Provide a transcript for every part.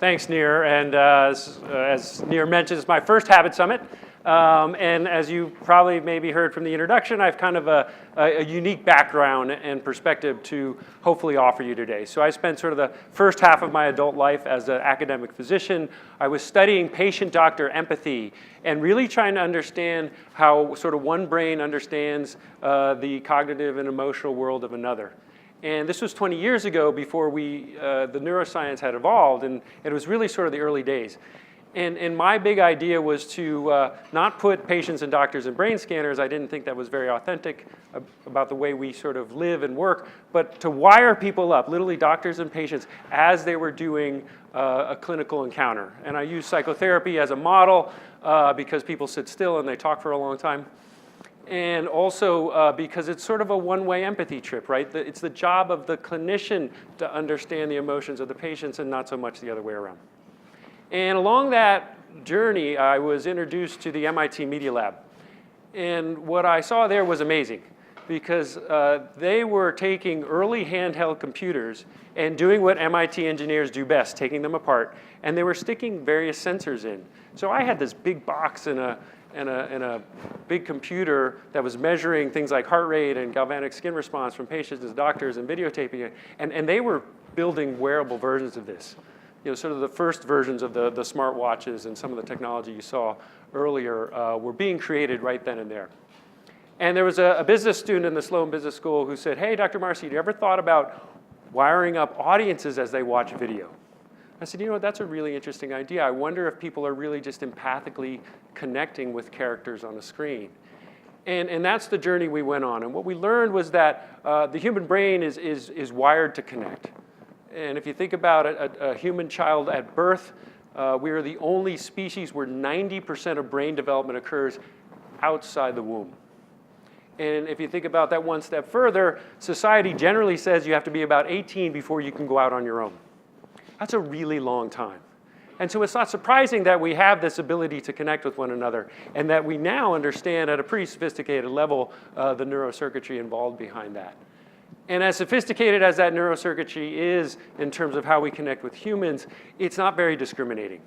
Thanks, Nir. And as Nir mentioned, it's my first Habit Summit. And as you probably maybe heard from the introduction, I have kind of a unique background and perspective to hopefully offer you today. So I spent sort of the first half of my adult life as an academic physician. I was studying patient-doctor empathy and really trying to understand how sort of one brain understands the cognitive and emotional world of another. And this was 20 years ago before the neuroscience had evolved, and it was really sort of the early days. And my big idea was to not put patients and doctors in brain scanners. I didn't think that was very authentic about the way we sort of live and work, but to wire people up, literally doctors and patients, as they were doing a clinical encounter. And I used psychotherapy as a model because people sit still and they talk for a long time. And also because it's sort of a one-way empathy trip, right? It's the job of the clinician to understand the emotions of the patients and not so much the other way around. And along that journey, I was introduced to the MIT Media Lab. And what I saw there was amazing because they were taking early handheld computers and doing what MIT engineers do best, taking them apart, and they were sticking various sensors in. So I had this big box and a big computer that was measuring things like heart rate and galvanic skin response from patients and doctors and videotaping it. And they were building wearable versions of this. You know, sort of the first versions of the smartwatches and some of the technology you saw earlier were being created right then and there. And there was a business student in the Sloan Business School who said, "Hey, Dr. Marcy, have you ever thought about wiring up audiences as they watch video?" I said, you know what, that's a really interesting idea. I wonder if people are really just empathically connecting with characters on a screen. And that's the journey we went on. And what we learned was that the human brain is wired to connect. And if you think about a human child at birth, we are the only species where 90% of brain development occurs outside the womb. And if you think about that one step further, society generally says you have to be about 18 before you can go out on your own. That's a really long time. And so it's not surprising that we have this ability to connect with one another and that we now understand at a pretty sophisticated level the neurocircuitry involved behind that. And as sophisticated as that neurocircuitry is in terms of how we connect with humans, it's not very discriminating.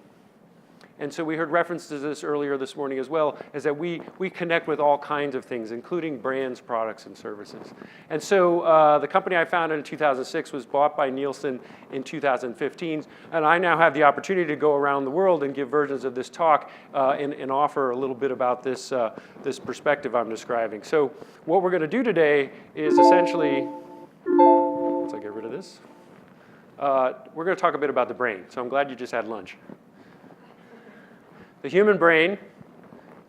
And so we heard reference to this earlier this morning as well, is that we connect with all kinds of things, including brands, products, and services. And so the company I founded in 2006 was bought by Nielsen in 2015, and I now have the opportunity to go around the world and give versions of this talk and offer a little bit about this perspective I'm describing. So what we're going to do today is essentially, once I get rid of this, we're going to talk a bit about the brain. So I'm glad you just had lunch. The human brain,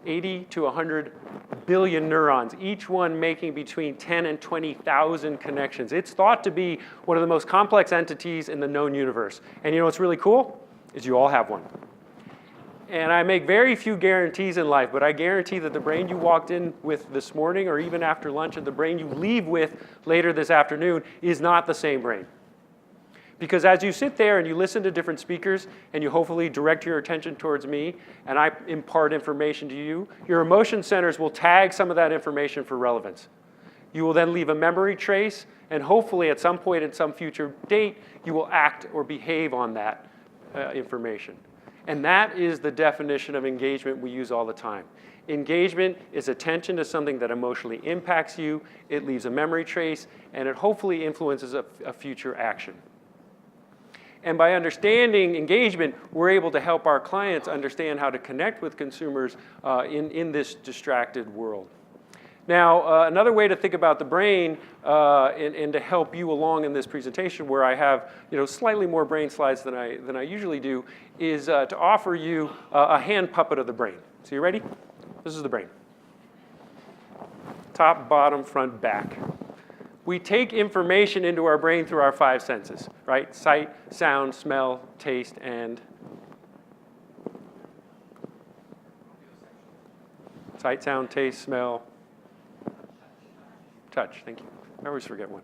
80 to 100 billion neurons, each one making between 10 and 20,000 connections. It's thought to be one of the most complex entities in the known universe. And you know what's really cool? Is you all have one. And I make very few guarantees in life, but I guarantee that the brain you walked in with this morning or even after lunch and the brain you leave with later this afternoon is not the same brain. Because as you sit there and you listen to different speakers and you hopefully direct your attention towards me and I impart information to you, your emotion centers will tag some of that information for relevance. You will then leave a memory trace and hopefully at some point at some future date, you will act or behave on that information. And that is the definition of engagement we use all the time. Engagement is attention to something that emotionally impacts you, it leaves a memory trace, and it hopefully influences a future action. And by understanding engagement, we're able to help our clients understand how to connect with consumers in this distracted world. Now, another way to think about the brain and to help you along in this presentation where I have slightly more brain slides than I usually do is to offer you a hand puppet of the brain. So you ready? This is the brain. Top, bottom, front, back. We take information into our brain through our five senses, right? Sight, sound, smell, taste, and sight, sound, taste, smell, touch. Thank you. I always forget one.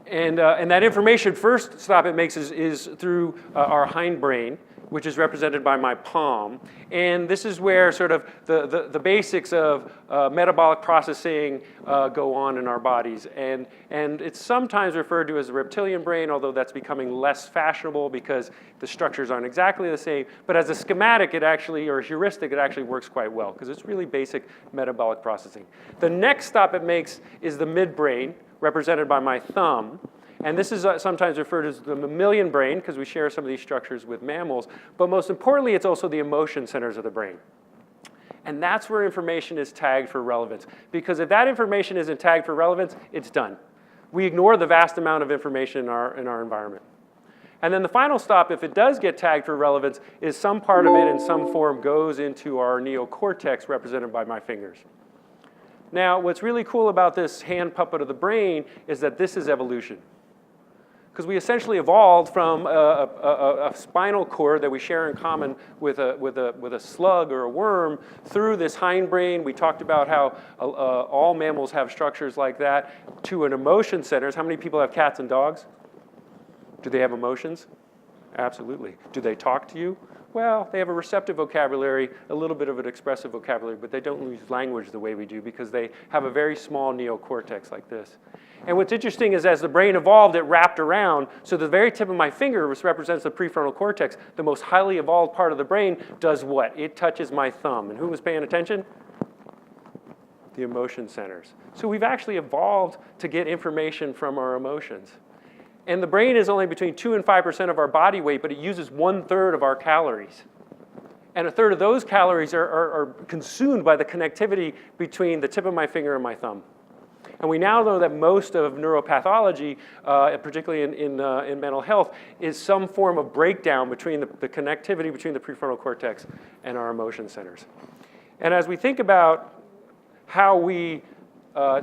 And that information, first stop it makes is through our hindbrain, which is represented by my palm. And this is where sort of the basics of metabolic processing go on in our bodies. And it's sometimes referred to as the reptilian brain, although that's becoming less fashionable because the structures aren't exactly the same. But as a schematic, it actually, or a heuristic, it actually works quite well because it's really basic metabolic processing. The next stop it makes is the midbrain, represented by my thumb. And this is sometimes referred to as the mammalian brain because we share some of these structures with mammals. But most importantly, it's also the emotion centers of the brain. And that's where information is tagged for relevance. Because if that information isn't tagged for relevance, it's done. We ignore the vast amount of information in our environment. And then the final stop, if it does get tagged for relevance, is some part of it in some form goes into our neocortex, represented by my fingers. Now, what's really cool about this hand puppet of the brain is that this is evolution. Because we essentially evolved from a spinal cord that we share in common with a slug or a worm through this hindbrain. We talked about how all mammals have structures like that, to an emotion centers. How many people have cats and dogs? Do they have emotions? Absolutely. Do they talk to you? Well, they have a receptive vocabulary, a little bit of an expressive vocabulary, but they don't use language the way we do because they have a very small neocortex like this. And what's interesting is as the brain evolved, it wrapped around. So the very tip of my finger, which represents the prefrontal cortex, the most highly evolved part of the brain, does what? It touches my thumb. And who was paying attention? The emotion centers. So we've actually evolved to get information from our emotions. And the brain is only between 2 and 5% of our body weight, but it uses 1/3 of our calories. And 1/3 of those calories are consumed by the connectivity between the tip of my finger and my thumb. And we now know that most of neuropathology, particularly in mental health, is some form of breakdown between the connectivity between the prefrontal cortex and our emotion centers. And as we think about how we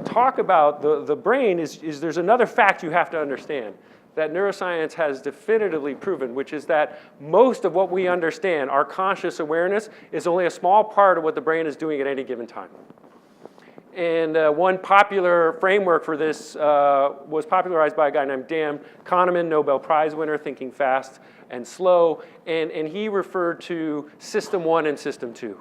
talk about the brain, there's another fact you have to understand that neuroscience has definitively proven, which is that most of what we understand, our conscious awareness, is only a small part of what the brain is doing at any given time. And one popular framework for this was popularized by a guy named Dan Kahneman, Nobel Prize winner, thinking fast and slow. And he referred to System 1 and System 2.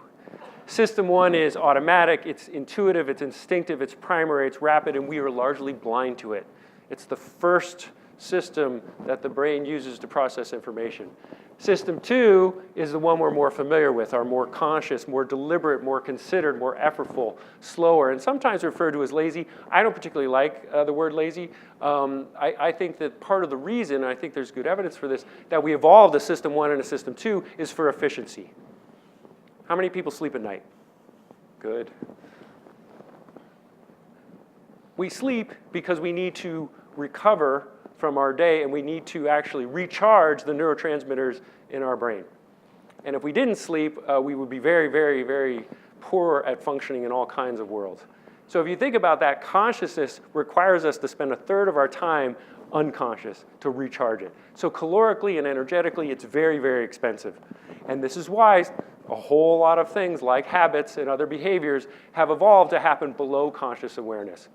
System 1 is automatic, it's intuitive, it's instinctive, it's primary, it's rapid, and we are largely blind to it. It's the first system that the brain uses to process information. System 2 is the one we're more familiar with, our more conscious, more deliberate, more considered, more effortful, slower, and sometimes referred to as lazy. I don't particularly like the word lazy. I think that part of the reason, and I think there's good evidence for this, that we evolved a System 1 and a System 2 is for efficiency. How many people sleep at night? Good. We sleep because we need to recover from our day, and we need to actually recharge the neurotransmitters in our brain. And if we didn't sleep, we would be very, very, very poor at functioning in all kinds of worlds. So if you think about that, consciousness requires us to spend 1/3 of our time unconscious to recharge it. So calorically and energetically, it's very, very expensive. And this is why a whole lot of things like habits and other behaviors have evolved to happen below conscious awareness.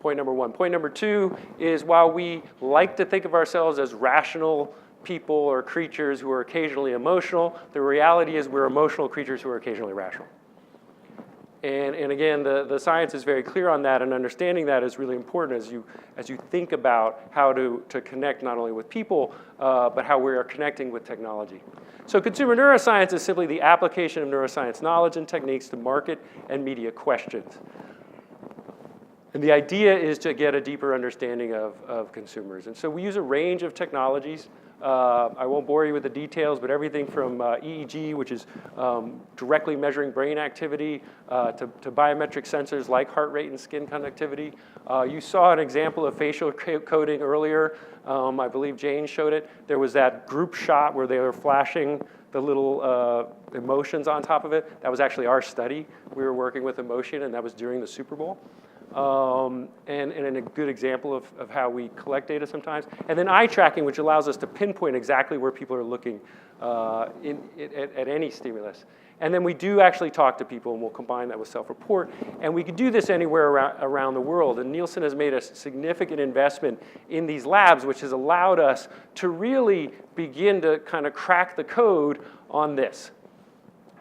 Point number one. Point number two is while we like to think of ourselves as rational people or creatures who are occasionally emotional, the reality is we're emotional creatures who are occasionally rational. And again, the science is very clear on that, and understanding that is really important as you think about how to connect not only with people, but how we are connecting with technology. So consumer neuroscience is simply the application of neuroscience knowledge and techniques to market and media questions. And the idea is to get a deeper understanding of consumers. And so we use a range of technologies. I won't bore you with the details, but everything from EEG, which is directly measuring brain activity, to biometric sensors like heart rate and skin conductivity. You saw an example of facial coding earlier. I believe Jane showed it. There was that group shot where they were flashing the little emotions on top of it. That was actually our study. We were working with emotion, and that was during the Super Bowl. and a good example of how we collect data sometimes. And then eye tracking, which allows us to pinpoint exactly where people are looking at any stimulus. And then we do actually talk to people, and we'll combine that with self-report. And we can do this anywhere around the world. And Nielsen has made a significant investment in these labs, which has allowed us to really begin to kind of crack the code on this.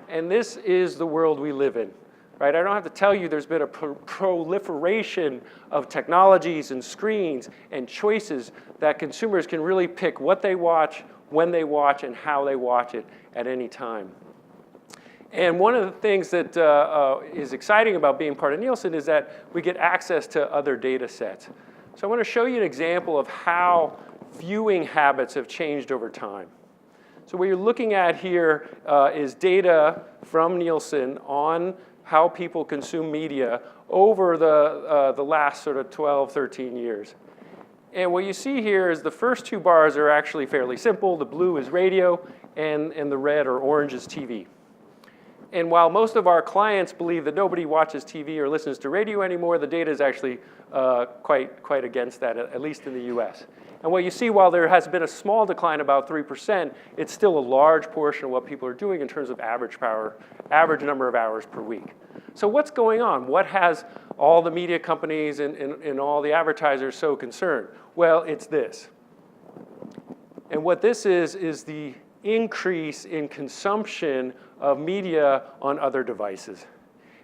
And this is the world we live in, right? I don't have to tell you there's been a proliferation of technologies and screens and choices that consumers can really pick what they watch, when they watch, and how they watch it at any time. And one of the things that is exciting about being part of Nielsen is that we get access to other data sets. So I want to show you an example of how viewing habits have changed over time. So what you're looking at here is data from Nielsen on how people consume media over the last sort of 12, 13 years. And what you see here is the first two bars are actually fairly simple. The blue is radio, and the red or orange is TV. And while most of our clients believe that nobody watches TV or listens to radio anymore, the data is actually quite against that, at least in the US. And what you see, while there has been a small decline, about 3%, it's still a large portion of what people are doing in terms of average number of hours per week. So what's going on? What has all the media companies and all the advertisers so concerned? Well, it's this. And what this is the increase in consumption of media on other devices.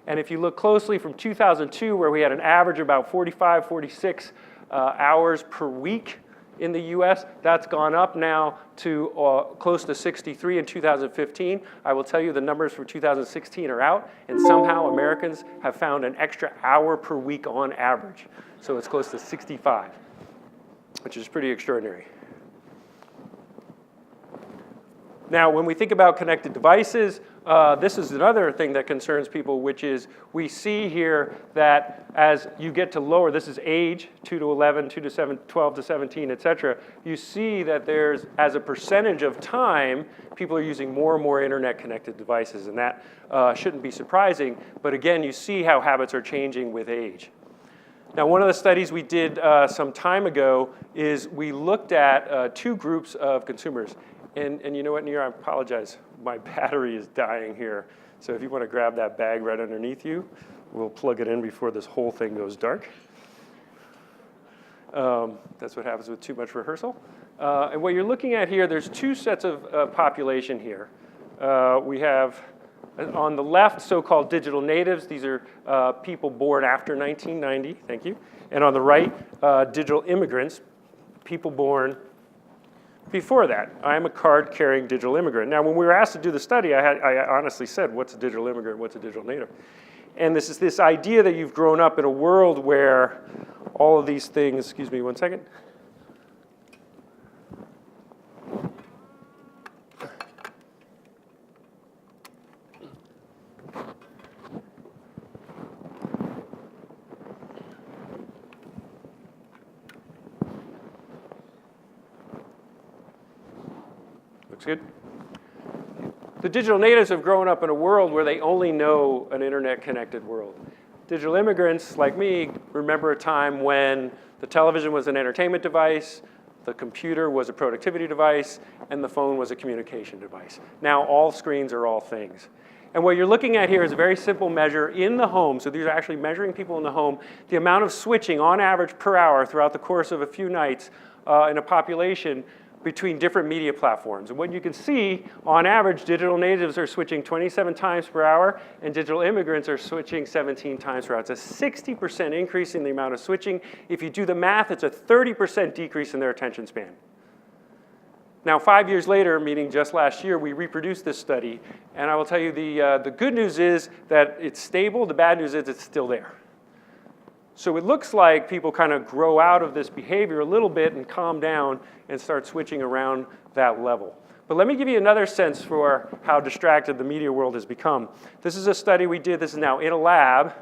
And if you look closely from 2002, where we had an average of about 45, 46 hours per week in the US, that's gone up now to close to 63 in 2015. I will tell you the numbers for 2016 are out, and somehow Americans have found an extra hour per week on average. So it's close to 65, which is pretty extraordinary. Now, when we think about connected devices, this is another thing that concerns people, which is we see here that as you get to lower, this is age, 2 to 11, 2 to 7, 12 to 17, et cetera, you see that there's, as a percentage of time, people are using more and more internet-connected devices, and that shouldn't be surprising. But again, you see how habits are changing with age. Now, one of the studies we did some time ago is we looked at two groups of consumers. And you know what, Nir, I apologize. My battery is dying here. So if you want to grab that bag right underneath you, we'll plug it in before this whole thing goes dark. That's what happens with too much rehearsal. And what you're looking at here, there's two sets of population here. We have, on the left, so-called digital natives. These are people born after 1990, thank you. And on the right, digital immigrants, people born before that. I'm a card-carrying digital immigrant. Now, when we were asked to do the study, I honestly said, what's a digital immigrant, what's a digital native? And this is this idea that you've grown up in a world where all of these things, excuse me one second. Looks good. The digital natives have grown up in a world where they only know an internet-connected world. Digital immigrants, like me, remember a time when the television was an entertainment device, the computer was a productivity device, and the phone was a communication device. Now all screens are all things. And what you're looking at here is a very simple measure in the home. So these are actually measuring people in the home, the amount of switching on average per hour throughout the course of a few nights in a population between different media platforms. And what you can see, on average, digital natives are switching 27 times per hour, and digital immigrants are switching 17 times per hour. It's a 60% increase in the amount of switching. If you do the math, it's a 30% decrease in their attention span. Now, 5 years later, meaning just last year, we reproduced this study, and I will tell you the good news is that it's stable. The bad news is it's still there. So it looks like people kind of grow out of this behavior a little bit and calm down and start switching around that level. But let me give you another sense for how distracted the media world has become. This is a study we did. This is now in a lab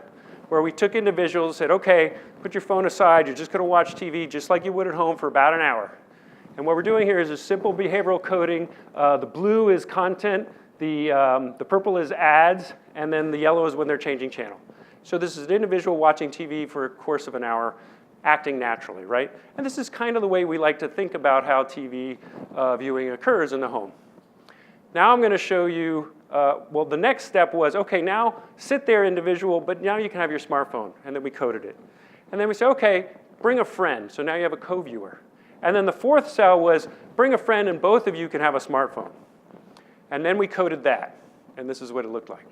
where we took individuals, said, okay, put your phone aside. You're just going to watch TV just like you would at home for about an hour. And what we're doing here is a simple behavioral coding. The blue is content, the purple is ads, and then the yellow is when they're changing channel. So this is an individual watching TV for a course of an hour, acting naturally, right? And this is kind of the way we like to think about how TV viewing occurs in the home. Now I'm going to show you, well, the next step was, okay, now sit there individual, but now you can have your smartphone. And then we coded it. And then we say, okay, bring a friend. So now you have a co-viewer. And then the fourth cell was, bring a friend and both of you can have a smartphone. And then we coded that. And this is what it looked like.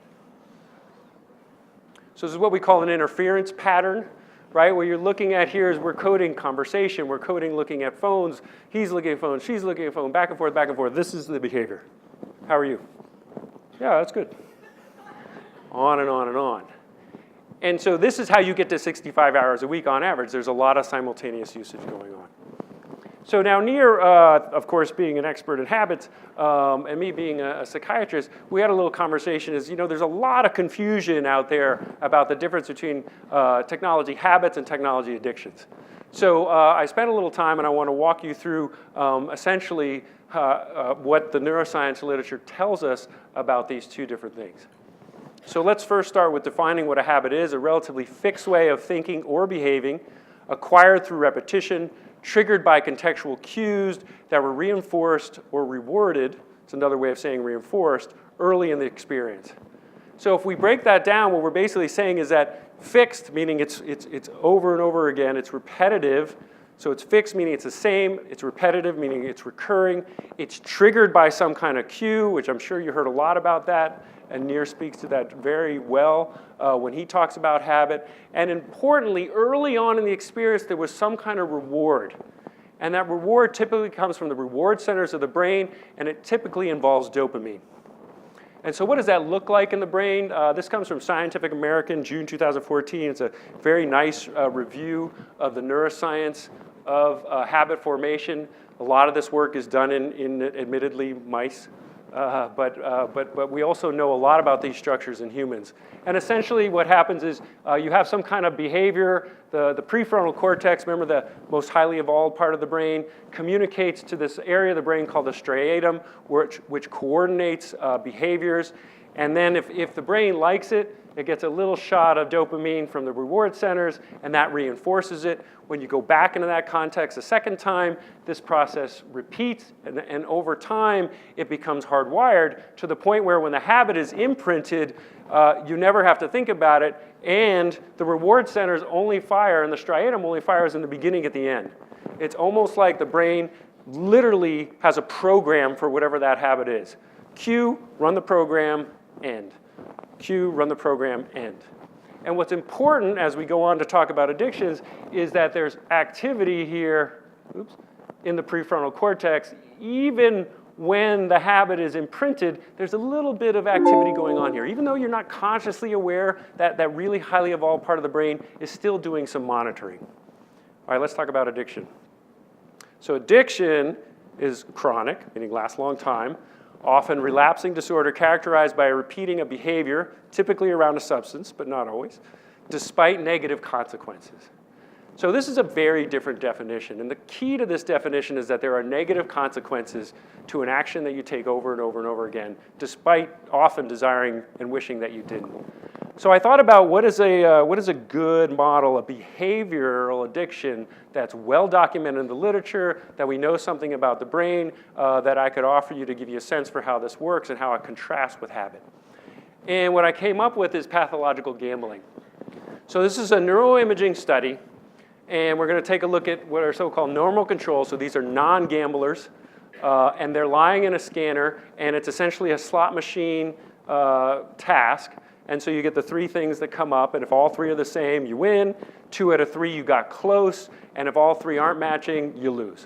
So this is what we call an interference pattern, right? What you're looking at here is we're coding conversation. We're coding looking at phones. He's looking at phones. She's looking at phone. Back and forth, back and forth. This is the behavior. How are you? Yeah, that's good. On and on and on. And so this is how you get to 65 hours a week on average. There's a lot of simultaneous usage going on. So now Nir, of course, being an expert in habits, and me being a psychiatrist, we had a little conversation is, there's a lot of confusion out there about the difference between technology habits and technology addictions. So I spent a little time, and I want to walk you through essentially what the neuroscience literature tells us about these two different things. So let's first start with defining what a habit is, a relatively fixed way of thinking or behaving, acquired through repetition, triggered by contextual cues that were reinforced or rewarded, it's another way of saying reinforced, early in the experience. So if we break that down, what we're basically saying is that fixed, meaning it's over and over again, it's repetitive. So it's fixed, meaning it's the same. It's repetitive, meaning it's recurring. It's triggered by some kind of cue, which I'm sure you heard a lot about that. And Nir speaks to that very well when he talks about habit. And importantly, early on in the experience, there was some kind of reward. And that reward typically comes from the reward centers of the brain, and it typically involves dopamine. And so what does that look like in the brain? This comes from Scientific American, June 2014. It's a very nice review of the neuroscience of habit formation. A lot of this work is done in admittedly, mice. But we also know a lot about these structures in humans. And essentially what happens is you have some kind of behavior. The prefrontal cortex, remember the most highly evolved part of the brain, communicates to this area of the brain called the striatum, which coordinates behaviors. And then if the brain likes it, it gets a little shot of dopamine from the reward centers, and that reinforces it. When you go back into that context a second time, this process repeats, and over time, it becomes hardwired to the point where when the habit is imprinted, you never have to think about it, and the reward centers only fire, and the striatum only fires in the beginning at the end. It's almost like the brain literally has a program for whatever that habit is. Cue, run the program, end. Cue, run the program, end. And what's important as we go on to talk about addictions is that there's activity here in the prefrontal cortex. Even when the habit is imprinted, there's a little bit of activity going on here. Even though you're not consciously aware that that really highly evolved part of the brain is still doing some monitoring. All right, let's talk about addiction. So addiction is chronic, meaning lasts a long time, often relapsing disorder characterized by repeating a behavior, typically around a substance, but not always, despite negative consequences. So this is a very different definition. And the key to this definition is that there are negative consequences to an action that you take over and over and over again, despite often desiring and wishing that you didn't. So I thought about what is a good model, a behavioral addiction that's well documented in the literature, that we know something about the brain, that I could offer you to give you a sense for how this works and how it contrasts with habit. And what I came up with is pathological gambling. So this is a neuroimaging study, and we're going to take a look at what are so-called normal controls. So these are non-gamblers, and they're lying in a scanner, and it's essentially a slot machine task. And so you get the three things that come up, and if all three are the same, you win. 2 out of 3, you got close, and if all three aren't matching, you lose.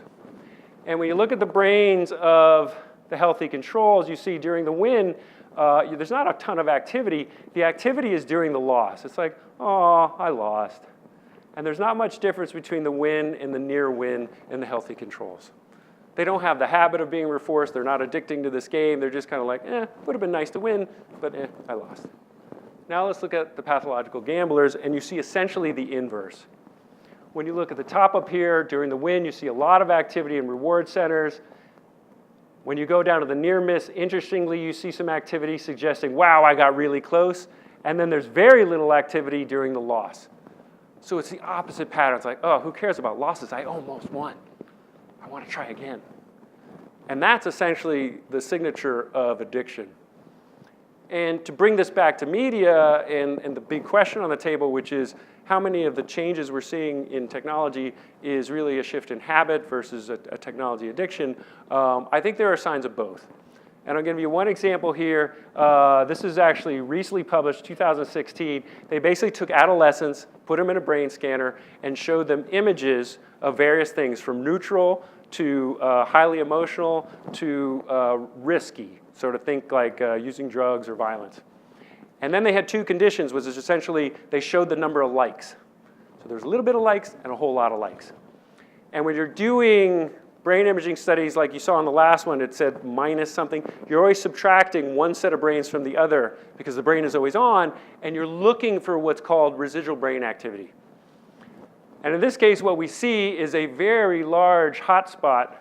And when you look at the brains of the healthy controls, you see during the win, there's not a ton of activity. The activity is during the loss. It's like, oh, I lost. And there's not much difference between the win and the near win in the healthy controls. They don't have the habit of being reinforced. They're not addicting to this game. They're just kind of like, would have been nice to win, but I lost. Now let's look at the pathological gamblers, and you see essentially the inverse. When you look at the top up here, during the win, you see a lot of activity in reward centers. When you go down to the near miss, interestingly, you see some activity suggesting, wow, I got really close. And then there's very little activity during the loss. So it's the opposite pattern. It's like, oh, who cares about losses? I almost won. I want to try again. And that's essentially the signature of addiction. And to bring this back to media and the big question on the table, which is how many of the changes we're seeing in technology is really a shift in habit versus a technology addiction, I think there are signs of both. And I'll give you one example here. This is actually recently published, 2016. They basically took adolescents, put them in a brain scanner, and showed them images of various things from neutral to highly emotional to risky, sort of think like using drugs or violence. And then they had two conditions, which is essentially they showed the number of likes. So there's a little bit of likes and a whole lot of likes. And when you're doing brain imaging studies like you saw in the last one, it said minus something. You're always subtracting one set of brains from the other because the brain is always on, and you're looking for what's called residual brain activity. And in this case, what we see is a very large hotspot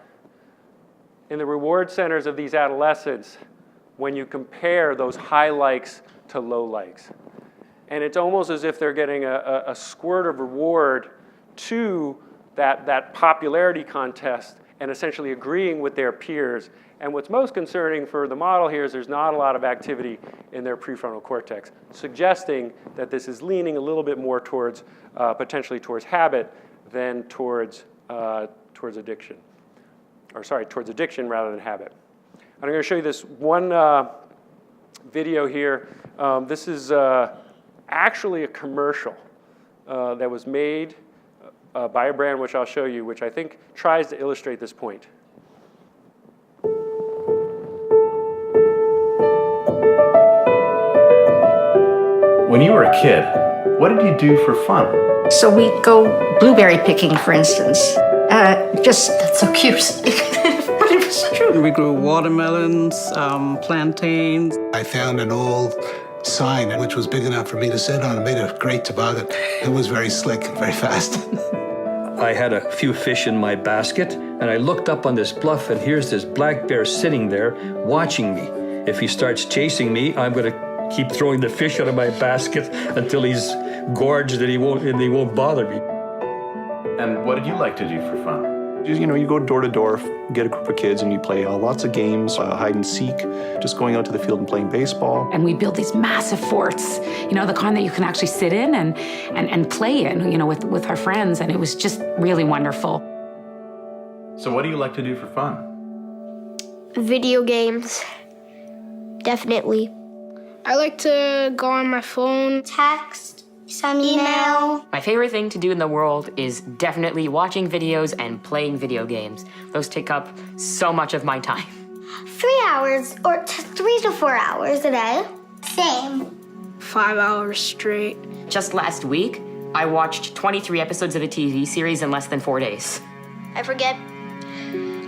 in the reward centers of these adolescents when you compare those high likes to low likes. And it's almost as if they're getting a squirt of reward to that popularity contest and essentially agreeing with their peers. And what's most concerning for the model here is there's not a lot of activity in their prefrontal cortex, suggesting that this is leaning a little bit more towards, potentially towards habit than towards addiction. Or sorry, towards addiction rather than habit. And I'm going to show you this one video here. This is actually a commercial that was made by a brand, which I'll show you, which I think tries to illustrate this point. When you were a kid, what did you do for fun? So we'd go blueberry picking, for instance. That's so cute. But it was true. We grew watermelons, plantains. I found an old sign which was big enough for me to sit on. It made a great toboggan. It was very slick and very fast. I had a few fish in my basket, and I looked up on this bluff, and here's this black bear sitting there watching me. If he starts chasing me, I'm going to keep throwing the fish out of my basket until he's gorged and he won't bother me. And what did you like to do for fun? You know, you go door to door, get a group of kids, and you play lots of games, hide and seek, just going out to the field and playing baseball. And we build these massive forts, you know, the kind that you can actually sit in and play in, you know, with our friends. And it was just really wonderful. So what do you like to do for fun? Video games, definitely. I like to go on my phone, text, some email. My favorite thing to do in the world is definitely watching videos and playing video games. Those take up so much of my time. 3 hours or 3 to 4 hours a day. Same. 5 hours straight. Just last week, I watched 23 episodes of a TV series in less than 4 days. I forget.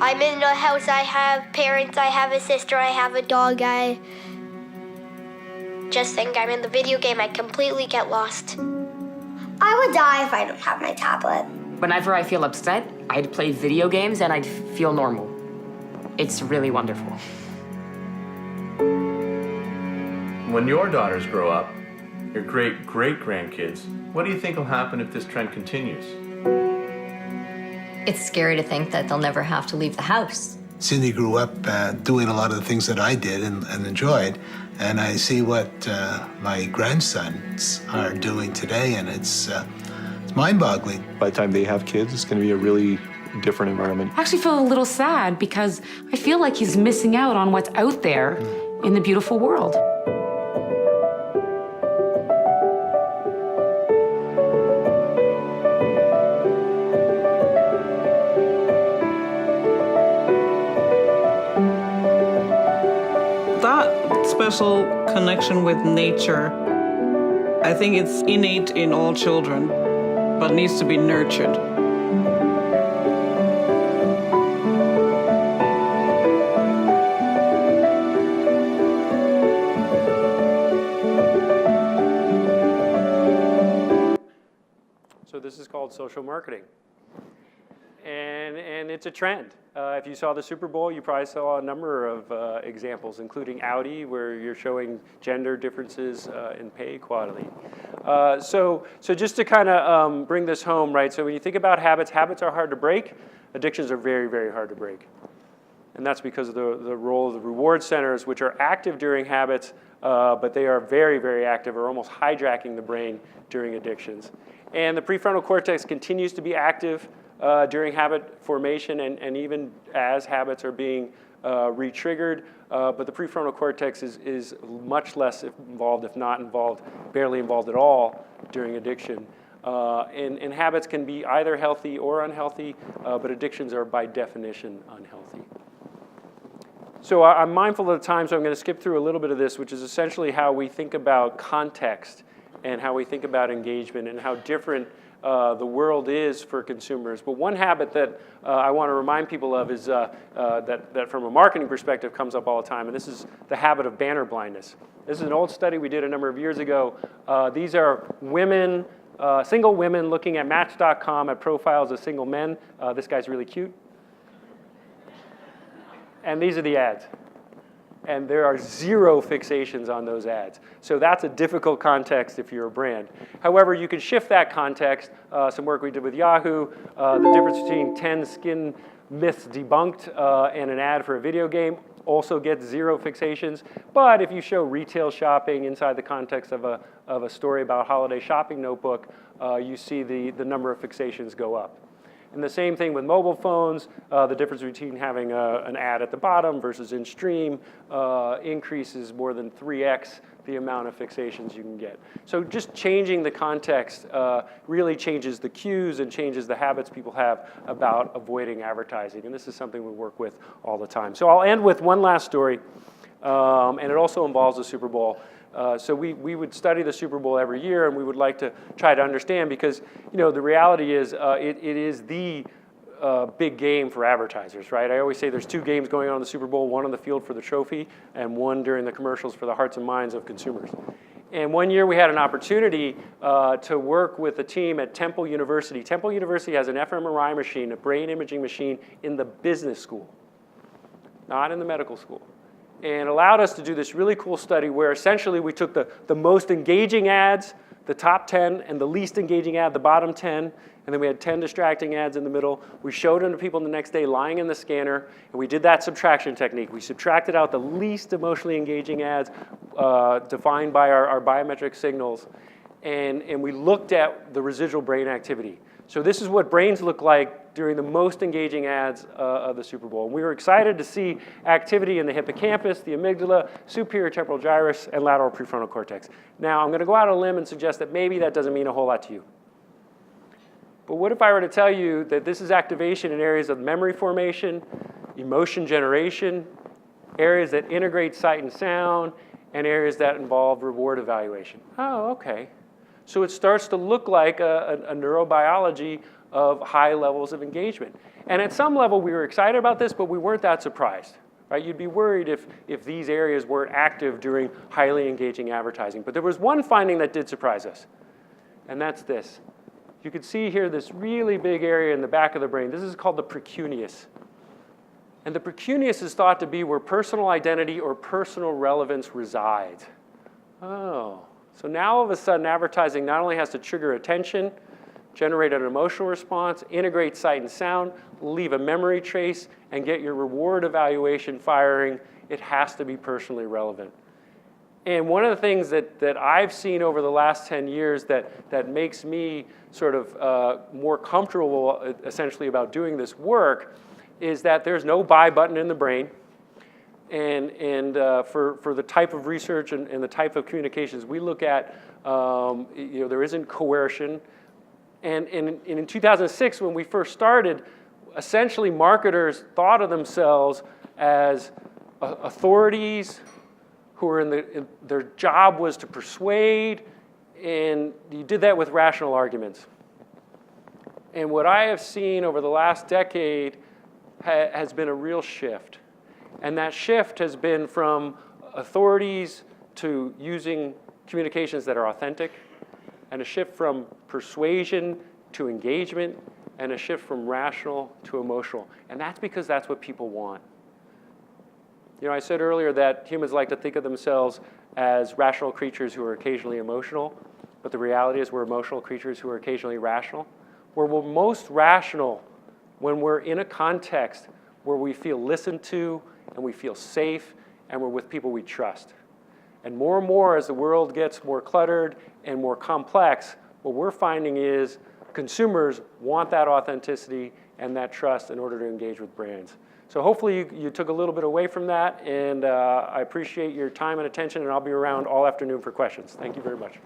I'm in a house, I have parents, I have a sister, I have a dog, I just think I'm in the video game, I completely get lost. I would die if I don't have my tablet. Whenever I feel upset, I'd play video games and I'd feel normal. It's really wonderful. When your daughters grow up, your great-great-grandkids, what do you think will happen if this trend continues? It's scary to think that they'll never have to leave the house. Cindy grew up doing a lot of the things that I did and enjoyed, and I see what my grandsons are doing today, and it's mind-boggling. By the time they have kids, it's going to be a really different environment. I actually feel a little sad because I feel like he's missing out on what's out there in the beautiful world. Special connection with nature. I think it's innate in all children, but needs to be nurtured. So this is called social marketing. And and it's a trend. If you saw the Super Bowl, you probably saw a number of examples, including Audi, where you're showing gender differences in pay equality. So just to kind of bring this home, right? So when you think about habits, habits are hard to break. Addictions are very, very hard to break. And that's because of the role of the reward centers, which are active during habits, but they are very, very active, or almost hijacking the brain during addictions. And the prefrontal cortex continues to be active during habit formation and even as habits are being re-triggered. But the prefrontal cortex is much less involved, if not involved, barely involved at all during addiction. And habits can be either healthy or unhealthy, but addictions are by definition unhealthy. So I'm mindful of the time, so I'm going to skip through a little bit of this, which is essentially how we think about context and how we think about engagement and how different the world is for consumers. But one habit that I want to remind people of is that from a marketing perspective comes up all the time, and this is the habit of banner blindness. This is an old study we did a number of years ago. These are women, single women looking at Match.com at profiles of single men. This guy's really cute. And these are the ads. And there are zero fixations on those ads. So that's a difficult context if you're a brand. However, you can shift that context. Some work we did with Yahoo, the difference between 10 skin myths debunked and an ad for a video game also gets zero fixations. But if you show retail shopping inside the context of a story about a holiday shopping notebook, you see the number of fixations go up. And the same thing with mobile phones, the difference between having an ad at the bottom versus in stream increases more than 3x the amount of fixations you can get. So just changing the context really changes the cues and changes the habits people have about avoiding advertising. And this is something we work with all the time. So I'll end with one last story, and it also involves the Super Bowl. So we would study the Super Bowl every year, and we would like to try to understand because, you know, the reality is it is the big game for advertisers, right? I always say there's two games going on in the Super Bowl, one on the field for the trophy and one during the commercials for the hearts and minds of consumers. And one year we had an opportunity to work with a team at Temple University. Temple University has an fMRI machine, a brain imaging machine in the business school, not in the medical school. And allowed us to do this really cool study where essentially we took the most engaging ads, the top 10, and the least engaging ad, the bottom 10, and then we had 10 distracting ads in the middle. We showed them to people the next day lying in the scanner, and we did that subtraction technique. We subtracted out the least emotionally engaging ads defined by our biometric signals, and we looked at the residual brain activity. So this is what brains look like during the most engaging ads of the Super Bowl. And we were excited to see activity in the hippocampus, the amygdala, superior temporal gyrus, and lateral prefrontal cortex. Now, I'm going to go out on a limb and suggest that maybe that doesn't mean a whole lot to you. But what if I were to tell you that this is activation in areas of memory formation, emotion generation, areas that integrate sight and sound, and areas that involve reward evaluation? Oh, okay. So it starts to look like a neurobiology of high levels of engagement. And at some level, we were excited about this, but we weren't that surprised. Right? You'd be worried if these areas weren't active during highly engaging advertising. But there was one finding that did surprise us, and that's this. You can see here this really big area in the back of the brain. This is called the precuneus. And the precuneus is thought to be where personal identity or personal relevance resides. Oh. So now all of a sudden, advertising not only has to trigger attention, generate an emotional response, integrate sight and sound, leave a memory trace, and get your reward evaluation firing, it has to be personally relevant. And one of the things that I've seen over the last 10 years that makes me sort of more comfortable essentially about doing this work is that there's no buy button in the brain. And for the type of research and the type of communications we look at, there isn't coercion. And in 2006, when we first started, essentially marketers thought of themselves as authorities who were their job was to persuade, and you did that with rational arguments. And what I have seen over the last decade has been a real shift. And that shift has been from authorities to using communications that are authentic, and a shift from persuasion to engagement, and a shift from rational to emotional. And that's because that's what people want. You know, I said earlier that humans like to think of themselves as rational creatures who are occasionally emotional, but the reality is we're emotional creatures who are occasionally rational. We're most rational when we're in a context where we feel listened to and we feel safe and we're with people we trust. And more as the world gets more cluttered and more complex, what we're finding is consumers want that authenticity and that trust in order to engage with brands. So hopefully you took a little bit away from that, and I appreciate your time and attention, and I'll be around all afternoon for questions. Thank you very much.